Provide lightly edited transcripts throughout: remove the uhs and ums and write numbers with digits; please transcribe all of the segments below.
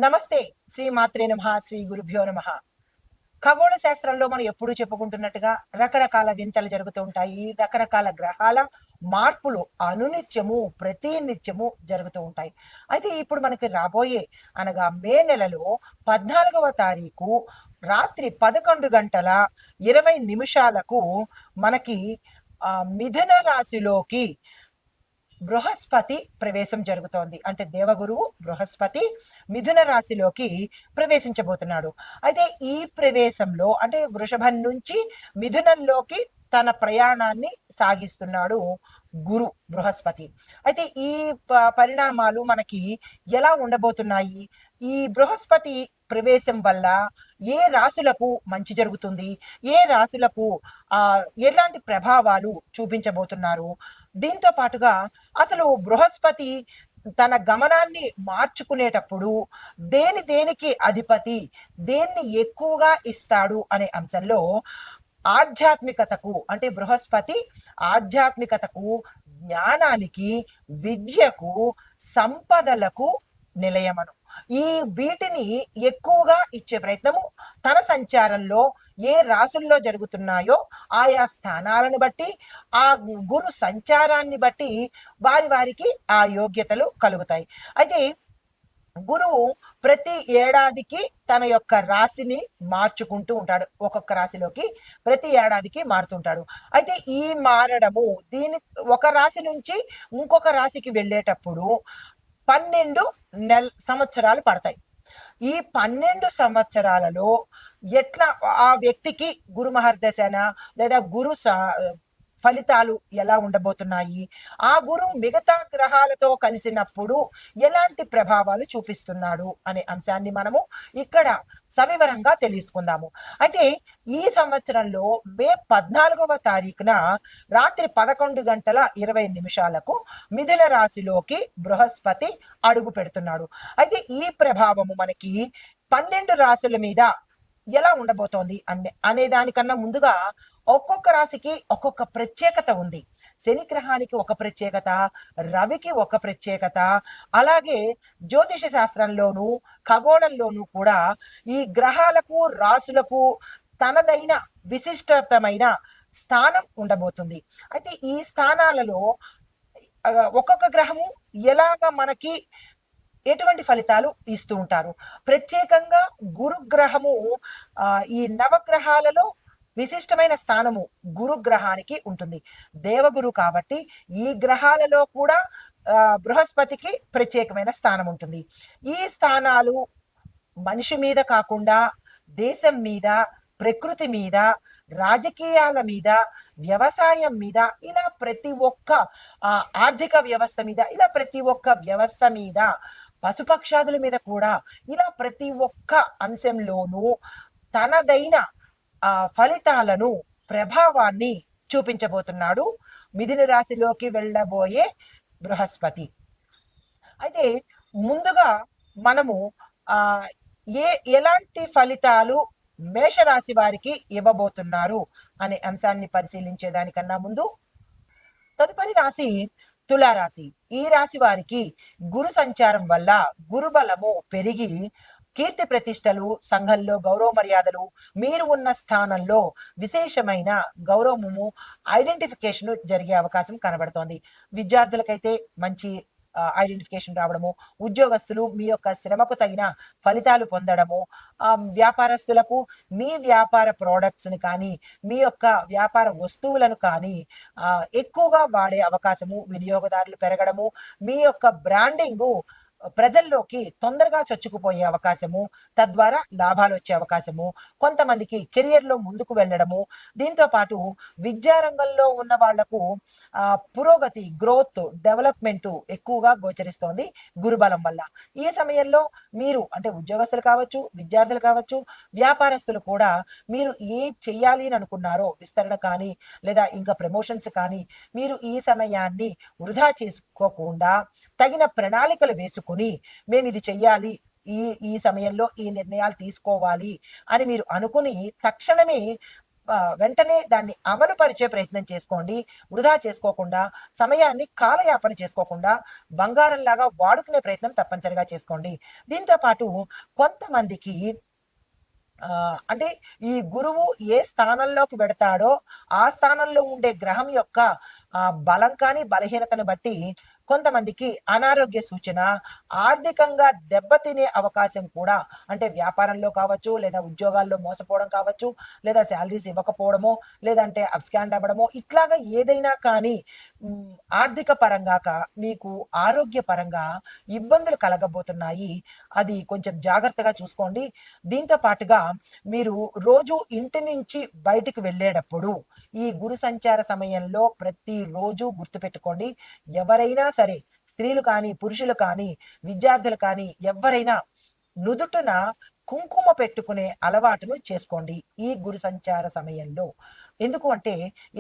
నమస్తే. శ్రీ మాత్రే నమః. శ్రీ గురుభ్యో నమః. ఖగోళ శాస్త్రంలో మనం ఎప్పుడూ చెప్పుకుంటున్నట్టుగా రకరకాల వింతలు జరుగుతూ ఉంటాయి. రకరకాల గ్రహాల మార్పులు అనునిత్యము, ప్రతి నిత్యము జరుగుతూ ఉంటాయి. అయితే ఇప్పుడు మనకి రాబోయే అనగా మే నెలలో 14వ తారీఖు రాత్రి 11:20 మనకి మిథున రాశిలోకి బృహస్పతి ప్రవేశం జరుగుతోంది. అంటే దేవగురువు బృహస్పతి మిథున రాశిలోకి ప్రవేశించబోతున్నాడు. అయితే ఈ ప్రవేశంలో అంటే వృషభం నుంచి మిథునంలోకి తన ప్రయాణాన్ని సాగిస్తున్నాడు గురు బృహస్పతి. అయితే ఈ పరిణామాలు మనకి ఎలా ఉండబోతున్నాయి? ఈ బృహస్పతి ప్రవేశం వల్ల ఏ రాశులకు మంచి జరుగుతుంది? ఏ రాశులకు ఎలాంటి ప్రభావాలు చూపించబోతున్నారు? దీంతో పాటుగా అసలు బృహస్పతి తన గమనాన్ని మార్చుకునేటప్పుడు దేనికి అధిపతి, దేన్ని ఎక్కువగా ఇస్తాడు అనే అంశంలో ఆధ్యాత్మికతకు అంటే బృహస్పతి ఆధ్యాత్మికతకు, జ్ఞానానికి, విద్యకు, సంపదలకు నిలయమను. ఈ వీటిని ఎక్కువగా ఇచ్చే ప్రయత్నము తన సంచారంలో ఏ రాసుల్లో జరుగుతున్నాయో ఆయా స్థానాలను బట్టి, ఆ గురు సంచారాన్ని బట్టి వారికి ఆ యోగ్యతలు కలుగుతాయి. అయితే గురువు ప్రతి ఏడాదికి తన యొక్క రాశిని మార్చుకుంటూ ఉంటాడు. ఒక్కొక్క రాశిలోకి ప్రతి ఏడాదికి మారుతుంటాడు. అయితే ఈ మారడము ఒక రాశి నుంచి ఇంకొక రాశికి వెళ్ళేటప్పుడు 12 సంవత్సరాలు పడతాయి. ఈ 12 సంవత్సరాలలో ఎట్లా ఆ వ్యక్తికి గురు మహర్దశన లేదా ఫలితాలు ఎలా ఉండబోతున్నాయి, ఆ గురువు మిగతా గ్రహాలతో కలిసినప్పుడు ఎలాంటి ప్రభావాలు చూపిస్తున్నాడు అనే అంశాన్ని మనము ఇక్కడ సవివరంగా తెలుసుకుందాము. అయితే ఈ సంవత్సరంలో మే 14వ తారీఖున రాత్రి 11:20 మిథున రాశిలోకి బృహస్పతి అడుగు పెడుతున్నాడు. అయితే ఈ ప్రభావము మనకి 12 రాశుల మీద ఎలా ఉండబోతోంది అనే దానికన్నా ముందుగా ఒక్కొక్క రాశికి ఒక్కొక్క ప్రత్యేకత ఉంది. శని గ్రహానికి ఒక ప్రత్యేకత, రవికి ఒక ప్రత్యేకత, అలాగే జ్యోతిష శాస్త్రంలోనూ ఖగోళంలోనూ కూడా ఈ గ్రహాలకు రాశులకు తనదైన విశిష్టతమైన స్థానం ఉండబోతుంది. అయితే ఈ స్థానాలలో ఒక్కొక్క గ్రహము ఎలాగ మనకి ఎటువంటి ఫలితాలు ఇస్తూ ఉంటారు. ప్రత్యేకంగా గురుగ్రహము ఈ నవగ్రహాలలో విశిష్టమైన స్థానము గురుగ్రహానికి ఉంటుంది. దేవగురు కాబట్టి ఈ గ్రహాలలో కూడా బృహస్పతికి ప్రత్యేకమైన స్థానం ఉంటుంది. ఈ స్థానాలు మనిషి మీద కాకుండా దేశం మీద, ప్రకృతి మీద, రాజకీయాల మీద, వ్యవసాయం మీద, ఇలా ప్రతి ఒక్క ఆర్థిక వ్యవస్థ మీద, ఇలా ప్రతి ఒక్క వ్యవస్థ మీద, పశుపక్షాదుల మీద కూడా ఇలా ప్రతి ఒక్క అంశంలోనూ తనదైన ఫలితాలను, ప్రభావాన్ని చూపించబోతున్నాడు మిథున రాశిలోకి వెళ్ళబోయే బృహస్పతి. అయితే ముందుగా మనము ఎలాంటి ఫలితాలు మేషరాశి వారికి ఇవ్వబోతున్నారు అనే అంశాన్ని పరిశీలించే దానికన్నా ముందు తదుపరి రాశి తులారాశి. ఈ రాశి వారికి గురు సంచారం వల్ల గురుబలము పెరిగి కీర్తి ప్రతిష్టలు, సంఘంలో గౌరవ మర్యాదలు, మీరు ఉన్న స్థానంలో విశేషమైన గౌరవము, ఐడెంటిఫికేషన్ జరిగే అవకాశం కనబడుతోంది. విద్యార్థులకైతే మంచి ఐడెంటిఫికేషన్ రావడము, ఉద్యోగస్తులు మీ యొక్క శ్రమకు తగిన ఫలితాలు పొందడము, వ్యాపారస్తులకు మీ వ్యాపార ప్రోడక్ట్స్ని కానీ, మీ యొక్క వ్యాపార వస్తువులను కానీ ఎక్కువగా వాడే అవకాశము, వినియోగదారులు పెరగడము, మీ యొక్క బ్రాండింగు ప్రజల్లోకి తొందరగా చొచ్చుకుపోయే అవకాశము, తద్వారా లాభాలు వచ్చే అవకాశము, కొంతమందికి కెరియర్లో ముందుకు వెళ్ళడము, దీంతో పాటు విద్యారంగంలో ఉన్న వాళ్లకు పురోగతి, గ్రోత్, డెవలప్మెంట్ ఎక్కువగా గోచరిస్తోంది గురుబలం వల్ల. ఈ సమయంలో మీరు అంటే ఉద్యోగస్తులు కావచ్చు, విద్యార్థులు కావచ్చు, వ్యాపారస్తులు కూడా మీరు చెయ్యాలి అని అనుకున్నారో విస్తరణ కానీ లేదా ఇంకా ప్రమోషన్స్ కానీ మీరు ఈ సమయాన్ని వృధా చేసుకోకుండా తగిన ప్రణాళికలు వేసుకుని మేము ఇది చెయ్యాలి, ఈ ఈ సమయంలో ఈ నిర్ణయాలు తీసుకోవాలి అని మీరు అనుకుని తక్షణమే వెంటనే దాన్ని అమలు పరిచే ప్రయత్నం చేసుకోండి. వృధా చేసుకోకుండా, సమయాన్ని కాలయాపన చేసుకోకుండా బంగారంలాగా వాడుకునే ప్రయత్నం తప్పనిసరిగా చేసుకోండి. దీంతో పాటు కొంతమందికి అంటే ఈ గురువు ఏ స్థానంలోకి వెడతాడో ఆ స్థానంలో ఉండే గ్రహం యొక్క బలం కానీ బలహీనతను బట్టి కొంతమందికి అనారోగ్య సూచన, ఆర్థికంగా దెబ్బతినే అవకాశం కూడా, అంటే వ్యాపారంలో కావచ్చు, లేదా ఉద్యోగాల్లో మోసపోవడం కావచ్చు, లేదా శాలరీస్ ఇవ్వకపోవడమో, లేదంటే అబ్స్కాండ్ అవ్వడమో, ఇట్లాగా ఏదైనా కానీ ఆర్థిక పరంగా మీకు ఆరోగ్య పరంగా ఇబ్బందులు కలగబోతున్నాయి. అది కొంచెం జాగ్రత్తగా చూసుకోండి. దీంతో పాటుగా మీరు రోజు ఇంటి నుంచి బయటికి వెళ్ళేటప్పుడు ఈ గురు సంచార సమయంలో ప్రతిరోజు గుర్తుపెట్టుకోండి, ఎవరైనా సరే, స్త్రీలు కానీ పురుషులు కానీ విద్యార్థులు కానీ ఎవరైనా నుదుటున కుంకుమ పెట్టుకునే అలవాటును చేసుకోండి ఈ గురు సంచార సమయంలో. ఎందుకు అంటే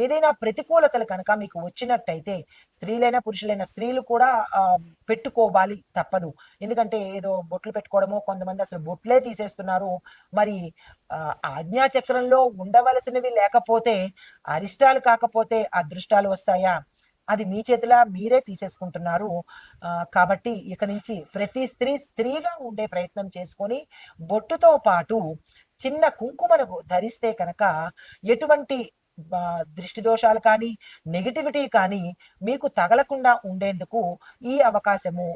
ఏదైనా ప్రతికూలతలు కనుక మీకు వచ్చినట్టయితే, స్త్రీలైనా పురుషులైనా, స్త్రీలు కూడా పెట్టుకోవాలి తప్పదు. ఎందుకంటే ఏదో బొట్లు పెట్టుకోవడమో, కొంతమంది అసలు బొట్లే తీసేస్తున్నారు. మరి ఆజ్ఞాచక్రంలో ఉండవలసినవి లేకపోతే, అరిష్టాలు కాకపోతే అదృష్టాలు వస్తాయా? అది మీ చేతిలో మీరే తీసేసుకుంటున్నారు. కాబట్టి ఇక నుంచి ప్రతి స్త్రీ స్త్రీగా ఉండే ప్రయత్నం చేసుకొని బొట్టుతో పాటు చిన్న కుంకుమను ధరిస్తే కనుక ఎటువంటి దృష్టి దోషాలు కానీ, నెగటివిటీ కానీ మీకు తగలకుండా ఉండేందుకు ఈ అవకాశము,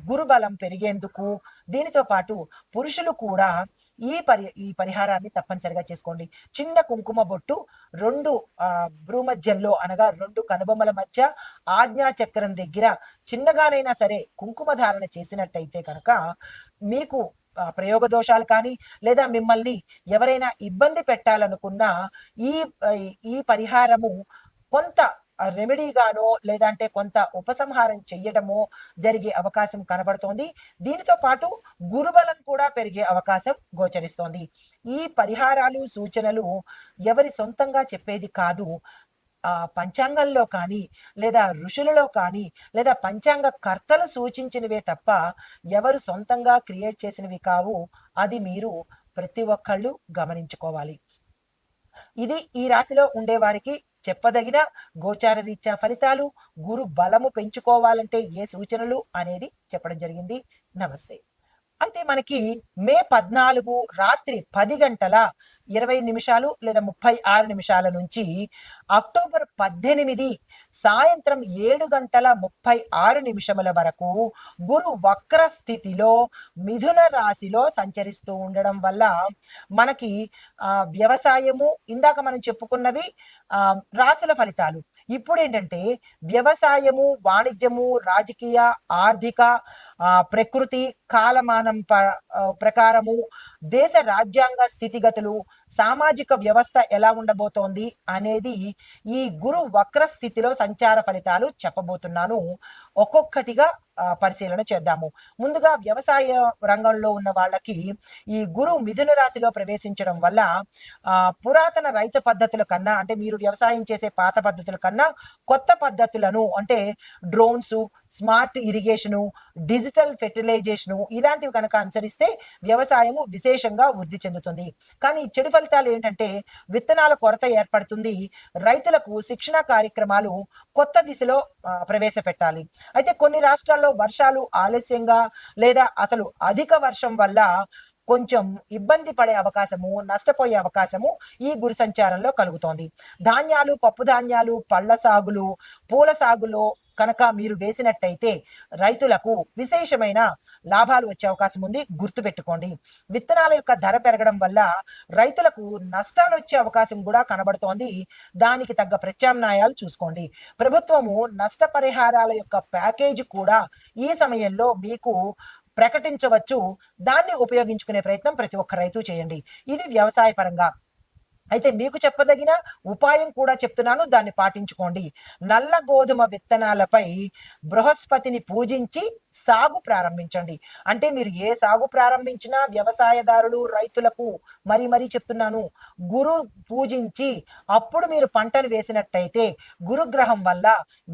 గురుబలం పెరిగేందుకు. దీనితో పాటు పురుషులు కూడా ఈ పరిహారాన్ని తప్పనిసరిగా చేసుకోండి. చిన్న కుంకుమ బొట్టు 2 భ్రూమధ్యంలో, అనగా 2 కనుబొమ్మల మధ్య ఆజ్ఞా చక్రం దగ్గర చిన్నగానైనా సరే కుంకుమ ధారణ చేసినట్టయితే కనుక మీకు ప్రయోగ దోషాలు కానీ, లేదా మిమ్మల్ని ఎవరైనా ఇబ్బంది పెట్టాలనుకున్నా ఈ ఈ పరిహారము కొంత రెమెడీగానో, లేదంటే కొంత ఉపసంహారం చెయ్యడమో జరిగే అవకాశం కనబడుతోంది. దీనితో పాటు గురుబలం కూడా పెరిగే అవకాశం గోచరిస్తోంది. ఈ పరిహారాలు, సూచనలు ఎవరి సొంతంగా చెప్పేది కాదు. పంచాంగంలో కానీ, లేదా ఋషులలో కానీ, లేదా పంచాంగ కర్తలు సూచించినవే తప్ప ఎవరు సొంతంగా క్రియేట్ చేసినవి కావు. అది మీరు ప్రతి ఒక్కళ్ళు గమనించుకోవాలి. ఇది ఈ రాశిలో ఉండే వారికి చెప్పదగిన గోచార రీత్యా ఫలితాలు. గురు బలము పెంచుకోవాలంటే ఏ సూచనలు అనేది చెప్పడం జరిగింది. నమస్తే. అయితే మనకి మే 14 రాత్రి 10:20 లేదా 36 నుంచి అక్టోబర్ 18 సాయంత్రం 7:36 వరకు గురు వక్ర స్థితిలో మిథున రాశిలో సంచరిస్తూ ఉండడం వల్ల మనకి వ్యవసాయము, ఇందాక మనం చెప్పుకున్నవి రాశుల ఫలితాలు. ఇప్పుడు ఏంటంటే వ్యవసాయము, వాణిజ్యము, రాజకీయ, ఆర్థిక, ప్రకృతి, కాలమానం ప్రకారము, దేశ రాజ్యాంగ స్థితిగతులు, సామాజిక వ్యవస్థ ఎలా ఉండబోతోంది అనేది ఈ గురు వక్ర స్థితిలో సంచార ఫలితాలు చెప్పబోతున్నాను. ఒక్కొక్కటిగా పరిశీలన చేద్దాము. ముందుగా వ్యవసాయ రంగంలో ఉన్న వాళ్ళకి ఈ గురు మిథున రాశిలో ప్రవేశించడం వల్ల పురాతన రైతు పద్ధతుల కన్నా, అంటే మీరు వ్యవసాయం చేసే పాత పద్ధతుల కన్నా కొత్త పద్ధతులను, అంటే డ్రోన్స్, స్మార్ట్ ఇరిగేషను, డిజిటల్ ఫెర్టిలైజేషను, ఇలాంటివి కనుక అనుసరిస్తే వ్యవసాయము విశేషంగా వృద్ధి చెందుతుంది. కానీ చెడు ఫలితాలు ఏంటంటే విత్తనాల కొరత ఏర్పడుతుంది. రైతులకు శిక్షణ కార్యక్రమాలు కొత్త దిశలో ప్రవేశపెట్టాలి. అయితే కొన్ని రాష్ట్రాల్లో వర్షాలు ఆలస్యంగా, లేదా అసలు అధిక వర్షం వల్ల కొంచెం ఇబ్బంది పడే అవకాశము, నష్టపోయే అవకాశము ఈ గురు సంచారంలో కలుగుతోంది. ధాన్యాలు, పప్పు ధాన్యాలు, పళ్ళ సాగులు, పూల సాగులో కనుక మీరు వేసినట్టయితే రైతులకు విశేషమైన లాభాలు వచ్చే అవకాశం ఉంది. గుర్తుపెట్టుకోండి. విత్తనాల యొక్క ధర పెరగడం వల్ల రైతులకు నష్టాలు వచ్చే అవకాశం కూడా కనబడుతోంది. దానికి తగ్గ ప్రత్యామ్నాయాలు చూసుకోండి. ప్రభుత్వము నష్టపరిహారాల యొక్క ప్యాకేజీ కూడా ఈ సమయంలో మీకు ప్రకటించవచ్చు. దాన్ని ఉపయోగించుకునే ప్రయత్నం ప్రతి ఒక్క రైతు చేయండి. ఇది వ్యవసాయ పరంగా. అయితే మీకు చెప్పదగిన ఉపాయం కూడా చెప్తున్నాను, దాన్ని పాటించుకోండి. నల్ల గోధుమ విత్తనాలపై బృహస్పతిని పూజించి సాగు ప్రారంభించండి. అంటే మీరు ఏ సాగు ప్రారంభించినా వ్యవసాయదారులు, రైతులకు మరీ చెప్తున్నాను, గురు పూజించి అప్పుడు మీరు పంటను వేసినట్టయితే గురుగ్రహం వల్ల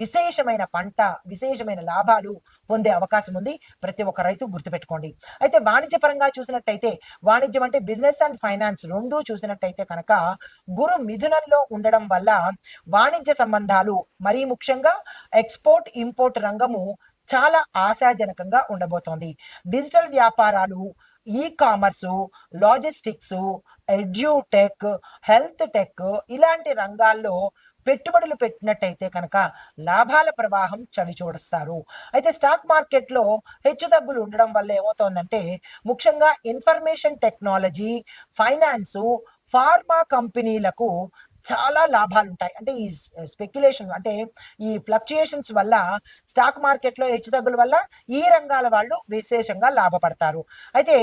విశేషమైన పంట, విశేషమైన లాభాలు పొందే అవకాశం ఉంది. ప్రతి ఒక్క రైతు గుర్తుపెట్టుకోండి. అయితే వాణిజ్యపరంగా చూసినట్టయితే, వాణిజ్యం అంటే బిజినెస్ అండ్ ఫైనాన్స్ రెండూ చూసినట్టయితే కనుక గురు మిథునంలో ఉండడం వల్ల వాణిజ్య సంబంధాలు, మరీ ముఖ్యంగా ఎక్స్పోర్ట్ ఇంపోర్ట్ రంగము చాలా ఆశాజనకంగా ఉండబోతోంది. డిజిటల్ వ్యాపారాలు, ఈ commerce, logistics, edutech, health tech ఇలాంటి రంగాల్లో పెట్టుబడులు పెట్టినట్టయితే కనుక లాభాల ప్రవాహం చవి చూడస్తారు. అయితే స్టాక్ మార్కెట్లో హెచ్చుతగ్గులు ఉండడం వల్ల ఏమవుతోందంటే, ముఖ్యంగా ఇన్ఫర్మేషన్ టెక్నాలజీ, ఫైనాన్సు, ఫార్మా కంపెనీలకు చాలా లాభాలు ఉంటాయి. అంటే ఈ స్పెక్యులేషన్ అంటే ఈ ఫ్లక్చుయేషన్స్ వల్ల, స్టాక్ మార్కెట్లో హెచ్చుతగ్గుల వల్ల ఈ రంగాల వాళ్ళు విశేషంగా లాభపడతారు. అయితే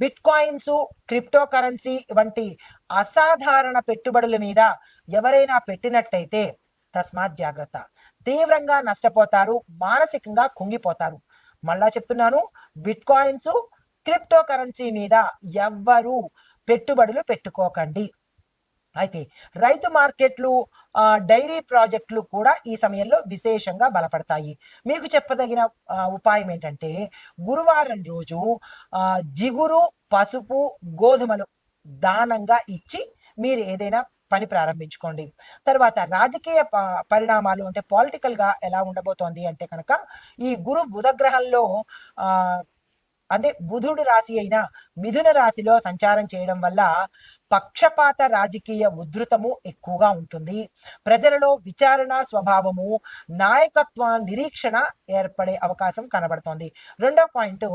బిట్ కాయిన్స్, క్రిప్టో కరెన్సీ వంటి అసాధారణ పెట్టుబడుల మీద ఎవరైనా పెట్టినట్టయితే తస్మాత్ జాగ్రత్త, తీవ్రంగా నష్టపోతారు, మానసికంగా కుంగిపోతారు. మళ్ళా చెప్తున్నాను, బిట్ కాయిన్స్, క్రిప్టో కరెన్సీ మీద ఎవ్వరూ పెట్టుబడులు పెట్టుకోకండి. అయితే రైతు మార్కెట్లు, డైరీ ప్రాజెక్టులు కూడా ఈ సమయంలో విశేషంగా బలపడతాయి. మీకు చెప్పదగిన ఉపాయం ఏంటంటే, గురువారం రోజు జిగురు, పసుపు, గోధుమలు దానంగా ఇచ్చి మీరు ఏదైనా పని ప్రారంభించుకోండి. తర్వాత రాజకీయ పరిణామాలు అంటే పొలిటికల్గా ఎలా ఉండబోతోంది అంటే కనుక, ఈ గురు బుధగ్రహంలో అంటే బుధుడు రాశి అయిన మిథున రాశిలో సంచారం చేయడం వల్ల పక్షపాత రాజకీయ ఉధృతము ఎక్కువగా ఉంటుంది. ప్రజలలో విచారణ స్వభావము, నాయకత్వ నిరీక్షణ ఏర్పడే అవకాశం కనబడుతోంది. రెండో పాయింట్,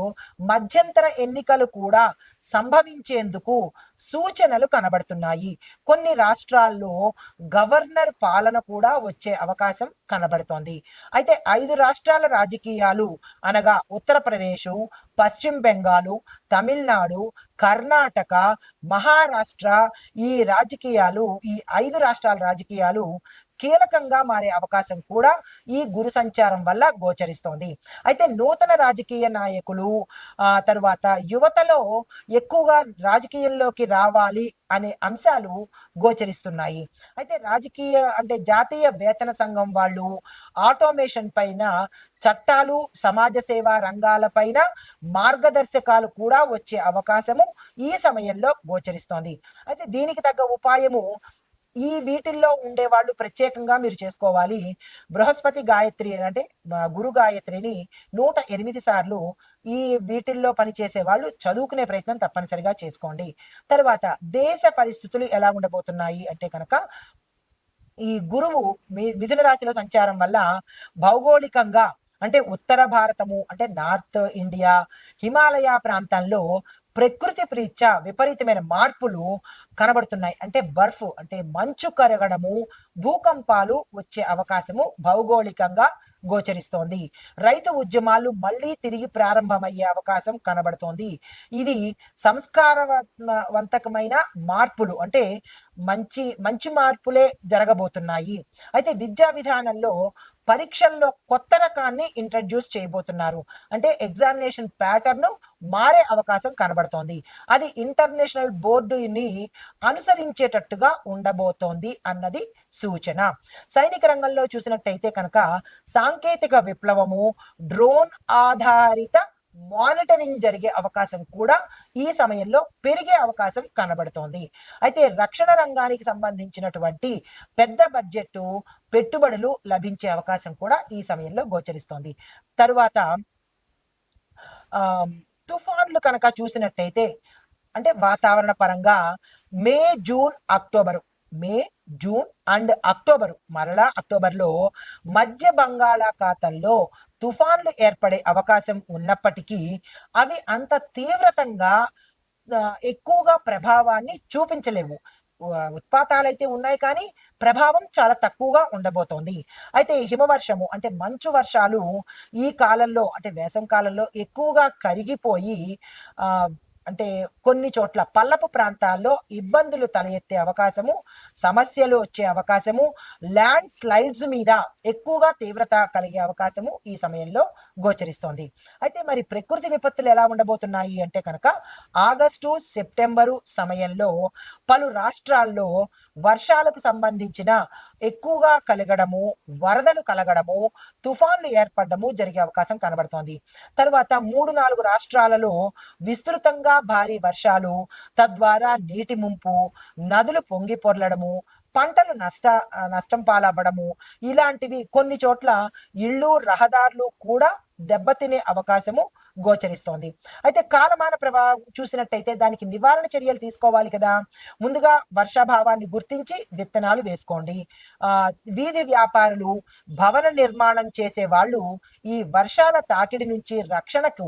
మధ్యంతర ఎన్నికలు కూడా సంభవించేందుకు సూచనలు కనబడుతున్నాయి. కొన్ని రాష్ట్రాల్లో గవర్నర్ పాలన కూడా వచ్చే అవకాశం కనబడుతోంది. అయితే 5 రాష్ట్రాల రాజకీయాలు అనగా ఉత్తరప్రదేశ్, పశ్చిమ బెంగాలు, తమిళనాడు, కర్ణాటక, మహారాష్ట్ర, ఈ 5 రాష్ట్రాల రాజకీయాలు కీలకంగా మారే అవకాశం కూడా ఈ గురు సంచారం వల్ల గోచరిస్తోంది. అయితే నూతన రాజకీయ నాయకులు, తరువాత యువతలో ఎక్కువగా రాజకీయంలోకి రావాలి అనే అంశాలు గోచరిస్తున్నాయి. అయితే అంటే జాతీయ వేతన సంఘం వాళ్ళు ఆటోమేషన్ పైన చట్టాలు, సమాజ సేవా రంగాల పైన మార్గదర్శకాలు కూడా వచ్చే అవకాశము ఈ సమయంలో గోచరిస్తోంది. అయితే దీనికి తగ్గ ఉపాయము ఈ వీటిల్లో ఉండే వాళ్ళు ప్రత్యేకంగా మీరు చేసుకోవాలి. బృహస్పతి గాయత్రి అంటే గురు గాయత్రిని 108 సార్లు ఈ వీటిల్లో పనిచేసే వాళ్ళు చదువుకునే ప్రయత్నం తప్పనిసరిగా చేసుకోండి. తర్వాత దేశ పరిస్థితులు ఎలా ఉండబోతున్నాయి అంటే కనుక, ఈ గురువు మిథున రాశిలో సంచారం వల్ల భౌగోళికంగా అంటే ఉత్తర భారతము అంటే నార్త్ ఇండియా, హిమాలయ ప్రాంతంలో ప్రకృతి ప్రీత్యా విపరీతమైన మార్పులు కనబడుతున్నాయి. అంటే బర్ఫ్ అంటే మంచు కరగడము, భూకంపాలు వచ్చే అవకాశము భౌగోళికంగా గోచరిస్తోంది. రైతు ఉద్యమాలు మళ్ళీ తిరిగి ప్రారంభమయ్యే అవకాశం కనబడుతోంది. ఇది సంస్కారవంతకమైన మార్పులు అంటే మంచి మార్పులే జరగబోతున్నాయి. అయితే విద్యా విధానంలో పరీక్షల్లో కొత్త రకాన్ని ఇంట్రడ్యూస్ చేయబోతున్నారు. అంటే ఎగ్జామినేషన్ ప్యాటర్న్ మారే అవకాశం కనబడుతోంది. అది ఇంటర్నేషనల్ బోర్డుని అనుసరించేటట్టుగా ఉండబోతోంది అన్నది సూచన. సైనిక రంగంలో చూసినట్టయితే కనుక సాంకేతిక విప్లవము, డ్రోన్ ఆధారిత మానిటరింగ్ జరిగే అవకాశం కూడా ఈ సమయంలో పెరిగే అవకాశం కనబడుతోంది. అయితే రక్షణ రంగానికి సంబంధించినటువంటి పెద్ద బడ్జెట్ పెట్టుబడులు లభించే అవకాశం కూడా ఈ సమయంలో గోచరిస్తోంది. తరువాత తుఫాన్లు కనుక చూసినట్టయితే అంటే వాతావరణ పరంగా మే, జూన్ అండ్ అక్టోబరు మరలా అక్టోబర్లో మధ్య బంగాళాఖాతంలో తుఫాన్లు ఏర్పడే అవకాశం ఉన్నప్పటికీ అవి అంత తీవ్రతంగా ఎక్కువగా ప్రభావాన్ని చూపించలేవు. ఉత్పాతాలైతే ఉన్నాయి కానీ ప్రభావం చాలా తక్కువగా ఉండబోతోంది. అయితే హిమవర్షము అంటే మంచు వర్షాలు ఈ కాలంలో అంటే వేసవి కాలంలో ఎక్కువగా కరిగిపోయి అంటే కొన్ని చోట్ల పల్లపు ప్రాంతాల్లో ఇబ్బందులు తల ఎత్తే అవకాశము, సమస్యలు వచ్చే అవకాశము, ల్యాండ్ స్లైడ్స్ మీద ఎక్కువగా తీవ్రత కలిగే అవకాశము ఈ సమయంలో గోచరిస్తోంది. అయితే మరి ప్రకృతి విపత్తులు ఎలా ఉండబోతున్నాయి అంటే కనుక ఆగస్టు సెప్టెంబరు సమయంలో పలు రాష్ట్రాల్లో వర్షాలకు సంబంధించిన ఎక్కువగా కలగడము, వరదలు కలగడము, తుఫాన్లు ఏర్పడము జరిగే అవకాశం కనబడుతోంది. తర్వాత 3-4 రాష్ట్రాలలో విస్తృతంగా భారీ వర్షాలు, తద్వారా నీటి ముంపు, నదులు పొంగి పొర్లడము, పంటలు నష్టం పాలవ్వడము, ఇలాంటివి కొన్ని చోట్ల ఇళ్ళు, రహదారులు కూడా దెబ్బతినే అవకాశము గోచరిస్తోంది. అయితే కాలమాన ప్రభావం చూసినట్టయితే దానికి నివారణ చర్యలు తీసుకోవాలి కదా. ముందుగా వర్షాభావాన్ని గుర్తించి విత్తనాలు వేసుకోండి. వీధి వ్యాపారులు, భవన నిర్మాణం చేసే వాళ్ళు ఈ వర్షాల తాకిడి నుంచి రక్షణకు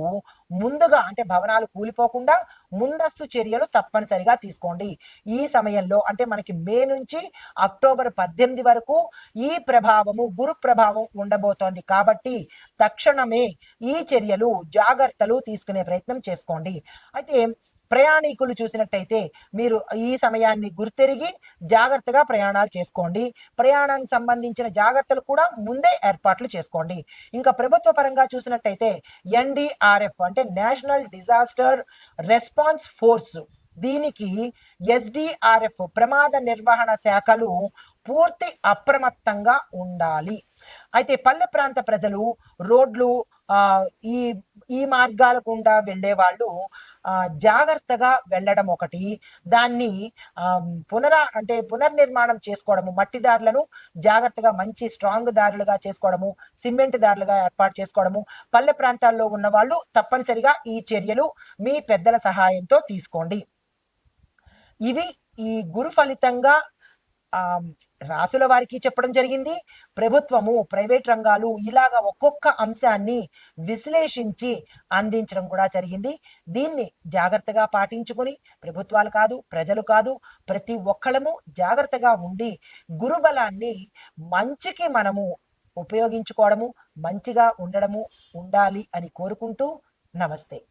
ముందుగా అంటే భవనాలు కూలిపోకుండా ముందస్తు చర్యలు తప్పనిసరిగా తీసుకోండి. ఈ సమయంలో అంటే మనకి మే నుంచి అక్టోబర్ 18 వరకు ఈ ప్రభావము, గురు ప్రభావం ఉండబోతోంది కాబట్టి తక్షణమే ఈ చర్యలు, జాగ్రత్తలు తీసుకునే ప్రయత్నం చేసుకోండి. అయితే ప్రయాణికులు చూసినట్టయితే మీరు ఈ సమయాన్ని గుర్తెరిగి జాగ్రత్తగా ప్రయాణాలు చేసుకోండి. ప్రయాణానికి సంబంధించిన జాగ్రత్తలు కూడా ముందే ఏర్పాట్లు చేసుకోండి. ఇంకా ప్రభుత్వ పరంగా చూసినట్టయితే NDRF అంటే నేషనల్ డిజాస్టర్ రెస్పాన్స్ ఫోర్స్, దీనికి SDRF ప్రమాద నిర్వహణ శాఖలు పూర్తి అప్రమత్తంగా ఉండాలి. అయితే పల్లె ప్రాంత ప్రజలు రోడ్లు ఈ ఈ మార్గాల గుండా వెళ్ళే వాళ్ళు జాగ్రత్తగా వెళ్ళడం ఒకటి, దాన్ని పునర్నిర్మాణం చేసుకోవడము, మట్టి దారులను జాగ్రత్తగా మంచి స్ట్రాంగ్ దారులుగా చేసుకోవడము, సిమెంట్ దారులుగా ఏర్పాటు చేసుకోవడము, పల్లె ప్రాంతాల్లో ఉన్న వాళ్ళు తప్పనిసరిగా ఈ చర్యలు మీ పెద్దల సహాయంతో తీసుకోండి. ఇవి ఈ గురు ఫలితంగా రాసుల వారికి చెప్పడం జరిగింది. ప్రభుత్వము, ప్రైవేట్ రంగాలు ఇలాగా ఒక్కొక్క అంశాన్ని విశ్లేషించి అందించడం కూడా జరిగింది. దీన్ని జాగ్రత్తగా పాటించుకొని ప్రభుత్వాలు కాదు, ప్రజలు కాదు, ప్రతి ఒక్కళ్ళము జాగ్రత్తగా ఉండి గురుబలాన్ని మంచికి మనము ఉపయోగించుకోవడము, మంచిగా ఉండాలి అని కోరుకుంటూ నమస్తే.